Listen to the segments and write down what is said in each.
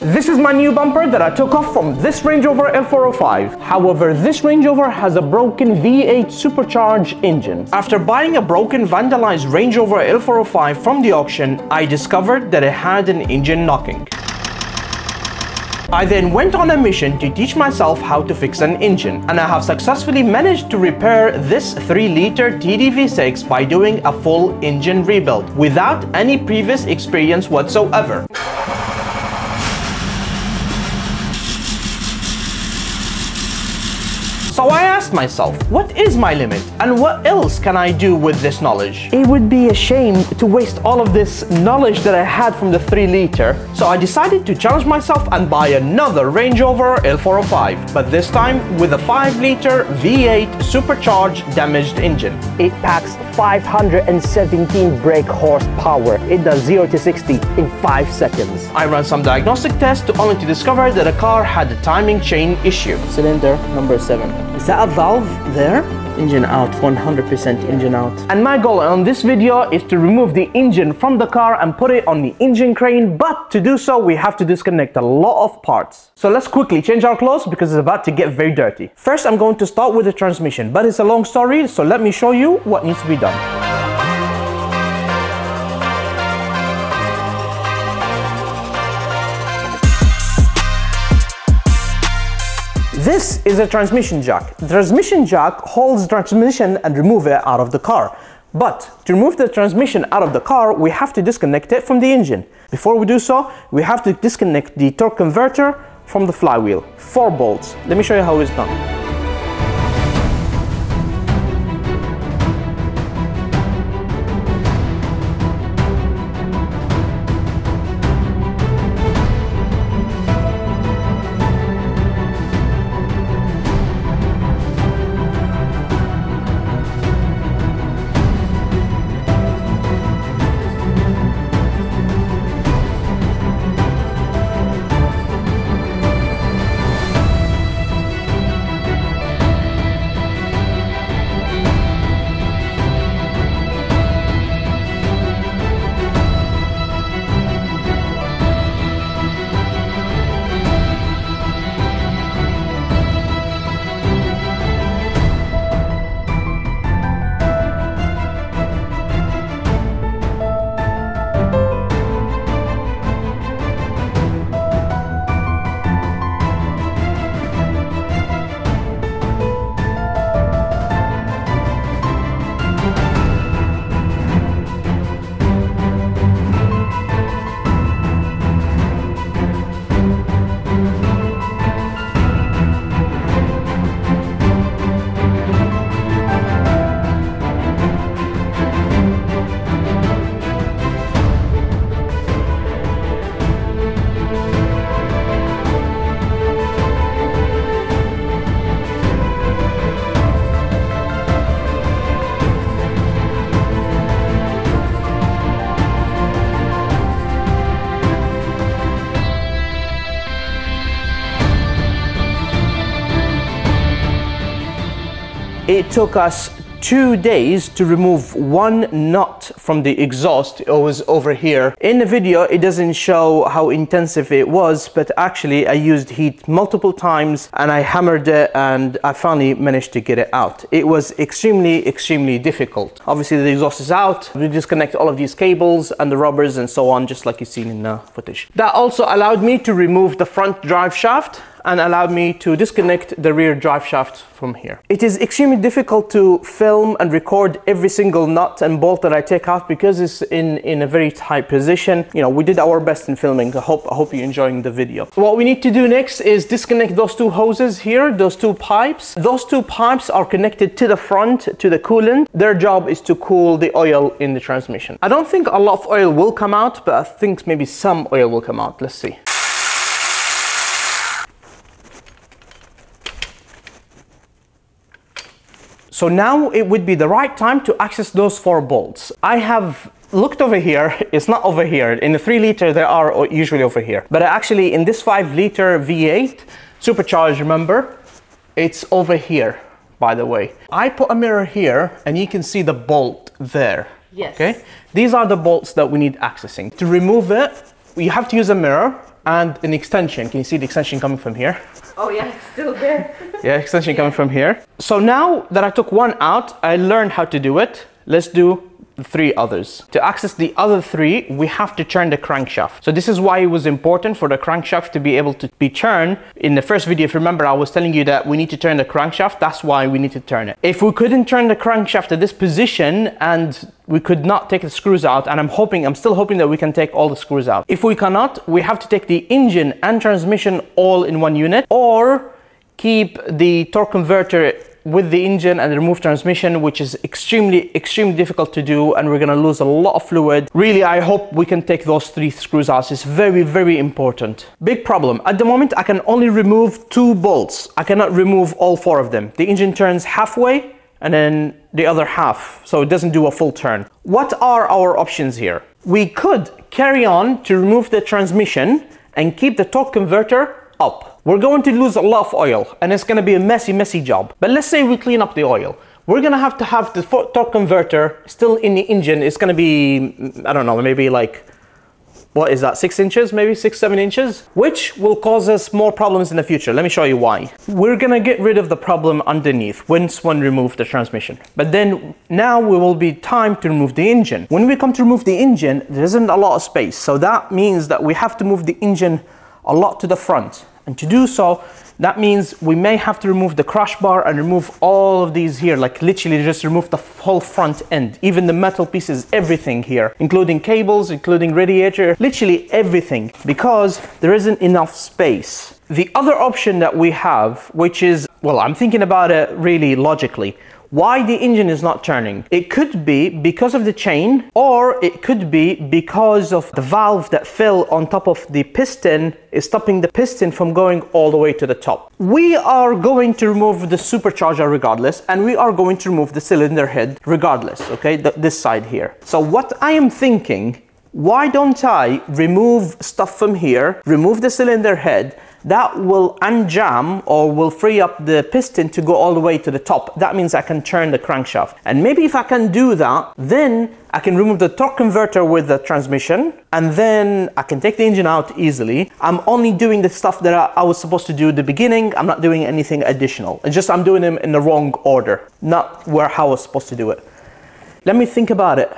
This is my new bumper that I took off from this Range Rover L405. However, this Range Rover has a broken V8 Supercharged engine. After buying a broken vandalized Range Rover L405 from the auction, I discovered that it had an engine knocking. I then went on a mission to teach myself how to fix an engine, and I have successfully managed to repair this 3-liter TDV6 by doing a full engine rebuild without any previous experience whatsoever. So I asked myself, what is my limit and what else can I do with this knowledge? It would be a shame to waste all of this knowledge that I had from the 3-liter. So I decided to challenge myself and buy another Range Rover L405, but this time with a 5-liter V8 Supercharged damaged engine. It packs 517 brake horsepower. It does 0 to 60 in 5 seconds. I ran some diagnostic tests only to discover that the car had a timing chain issue. Cylinder number 7. Is that a valve there? Engine out, 100% engine out. And my goal on this video is to remove the engine from the car and put it on the engine crane, but to do so we have to disconnect a lot of parts. So let's quickly change our clothes because it's about to get very dirty. First I'm going to start with the transmission, but it's a long story, so let me show you what needs to be done. This is a transmission jack. The transmission jack holds the transmission and remove it out of the car. But to remove the transmission out of the car, we have to disconnect it from the engine. Before we do so, we have to disconnect the torque converter from the flywheel. 4 bolts. Let me show you how it's done. It took us 2 days to remove 1 nut from the exhaust. It was over here. In the video, it doesn't show how intensive it was, but actually I used heat multiple times and I hammered it and I finally managed to get it out. It was extremely difficult. Obviously the exhaust is out. We disconnect all of these cables and the rubbers and so on, just like you've seen in the footage. That also allowed me to remove the front drive shaft and allowed me to disconnect the rear drive shaft from here. It is extremely difficult to film and record every single nut and bolt that I take out because it's in a very tight position. You know, we did our best in filming. I hope you're enjoying the video. What we need to do next is disconnect those 2 hoses here, those 2 pipes. Those 2 pipes are connected to the front, to the coolant. Their job is to cool the oil in the transmission. I don't think a lot of oil will come out, but I think maybe some oil will come out. Let's see. So now it would be the right time to access those 4 bolts. I have looked over here. It's not over here. In the 3-liter, they are usually over here. But actually in this 5-liter V8 Supercharged, remember, it's over here, by the way. I put a mirror here and you can see the bolt there. Yes. Okay. These are the bolts that we need accessing. To remove it, you have to use a mirror and an extension. Can you see the extension coming from here? Oh yeah, it's still there. Yeah, extension coming from here. So now that I took one out, I learned how to do it. Let's do the 3 others. To access the other 3, we have to turn the crankshaft. So this is why it was important for the crankshaft to be able to be turned. In the first video, if you remember, I was telling you that we need to turn the crankshaft. That's why we need to turn it. If we couldn't turn the crankshaft at this position and we could not take the screws out, and I'm still hoping that we can take all the screws out. If we cannot, we have to take the engine and transmission all in one unit, or keep the torque converter with the engine and remove transmission, which is extremely difficult to do, and we're gonna lose a lot of fluid. Really, I hope we can take those 3 screws out. It's very important. Big problem. At the moment, I can only remove 2 bolts. I cannot remove all 4 of them. The engine turns halfway and then the other half, so it doesn't do a full turn. What are our options here? We could carry on to remove the transmission and keep the torque converter up. We're going to lose a lot of oil, and it's going to be a messy job. But let's say we clean up the oil. We're going to have the torque converter still in the engine. It's going to be, I don't know, maybe like, what is that, 6 inches, maybe 6-7 inches, which will cause us more problems in the future. Let me show you why. We're going to get rid of the problem underneath once we remove the transmission. But then now we will be time to remove the engine. When we come to remove the engine, there isn't a lot of space. So that means that we have to move the engine a lot to the front. And to do so, that means we may have to remove the crash bar and remove all of these here, like literally just remove the whole front end, even the metal pieces, everything here, including cables, including radiator, literally everything, because there isn't enough space. The other option that we have, which is, well, I'm thinking about it really logically, why the engine is not turning. It could be because of the chain, or it could be because of the valve that fell on top of the piston is stopping the piston from going all the way to the top. We are going to remove the supercharger regardless, and we are going to remove the cylinder head regardless, okay, this side here. So what I am thinking, why don't I remove stuff from here, remove the cylinder head, that will unjam or will free up the piston to go all the way to the top. That means I can turn the crankshaft. And maybe if I can do that, then I can remove the torque converter with the transmission, and then I can take the engine out easily. I'm only doing the stuff that I was supposed to do at the beginning. I'm not doing anything additional. It's just I'm doing them in the wrong order, not how I was supposed to do it. Let me think about it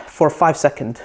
for 5 seconds.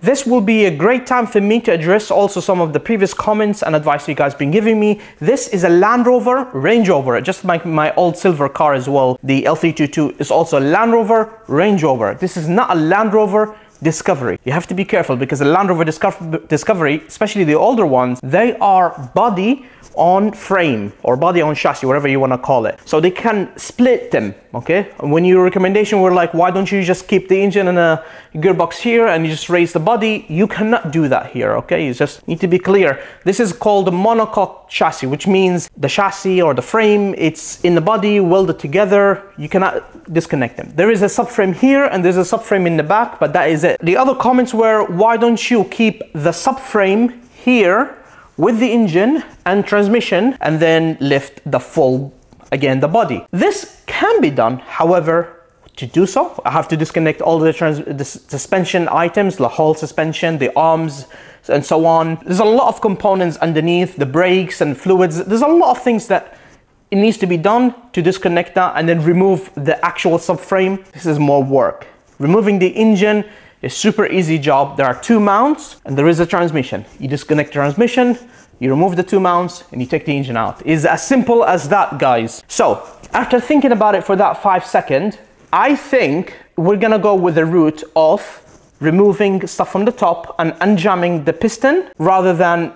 This will be a great time for me to address also some of the previous comments and advice you guys been giving me. This is a Land Rover Range Rover, just like my old silver car as well. The L322 is also a Land Rover Range Rover. This is not a Land Rover Discovery. You have to be careful because the Land Rover Discovery, especially the older ones, they are body on frame or body on chassis, whatever you want to call it. So they can split them, okay? When your recommendation were like, why don't you just keep the engine and a gearbox here and you just raise the body? You cannot do that here, okay? You just need to be clear. This is called a monocoque chassis, which means the chassis or the frame, it's in the body welded together. You cannot disconnect them. There is a subframe here and there's a subframe in the back, but that is it. The other comments were, why don't you keep the subframe here with the engine and transmission and then lift the full, again, the body. This can be done, however, to do so, I have to disconnect all the suspension items, the whole suspension, the arms, and so on. There's a lot of components underneath, the brakes and fluids. There's a lot of things that it needs to be done to disconnect that and then remove the actual subframe. This is more work. Removing the engine a super easy job. There are 2 mounts and there is a transmission. You disconnect the transmission, you remove the 2 mounts and you take the engine out. It's as simple as that, guys. So after thinking about it for that 5 seconds, I think we're gonna go with the route of removing stuff from the top and unjamming the piston rather than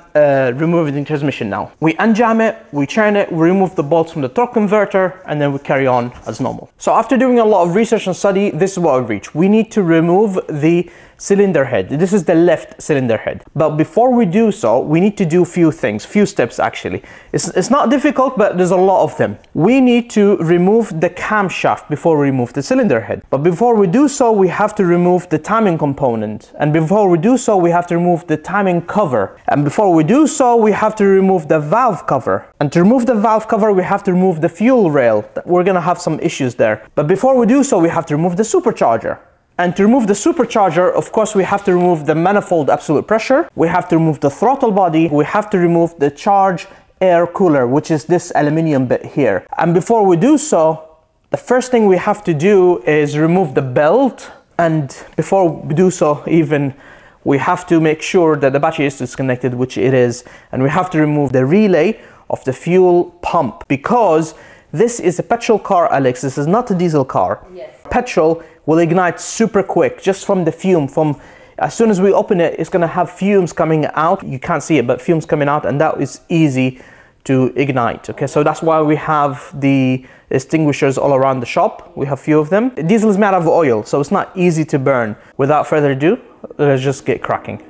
removing the transmission now. We unjam it, we turn it, we remove the bolts from the torque converter, and then we carry on as normal. So after doing a lot of research and study, this is what we reached. We need to remove the cylinder head. This is the left cylinder head. But before we do so, we need to do few steps actually. It's not difficult, but there's a lot of them. We need to remove the camshaft before we remove the cylinder head. But before we do so, we have to remove the timing component. And before we do so, we have to remove the timing cover. And before we do so, we have to remove the valve cover. And to remove the valve cover, we have to remove the fuel rail. We're gonna have some issues there. But before we do so, we have to remove the supercharger. And to remove the supercharger, of course, we have to remove the manifold absolute pressure. We have to remove the throttle body. We have to remove the charge air cooler, which is this aluminum bit here. And before we do so, the first thing we have to do is remove the belt. And before we do so, even we have to make sure that the battery is disconnected, which it is. And we have to remove the relay of the fuel pump, because this is a petrol car, Alex. This is not a diesel car. Yes. Petrol will ignite super quick just from the fume. As soon as we open it, it's gonna have fumes coming out. You can't see it, but fumes coming out, and that is easy to ignite. Okay, so that's why we have the extinguishers all around the shop. We have a few of them. Diesel is made out of oil, so it's not easy to burn. Without further ado, let's just get cracking.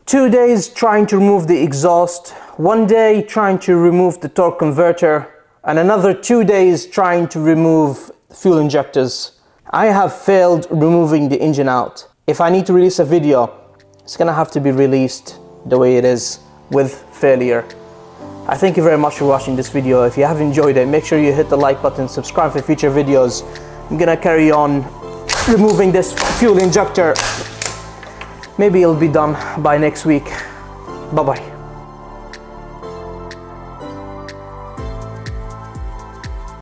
Two days trying to remove the exhaust, one day trying to remove the torque converter, and another 2 days trying to remove fuel injectors. I have failed removing the engine out. If I need to release a video, it's gonna have to be released the way it is, with failure. I thank you very much for watching this video. If you have enjoyed it, make sure you hit the like button, subscribe for future videos. I'm gonna carry on removing this fuel injector. Maybe it'll be done by next week. Bye-bye.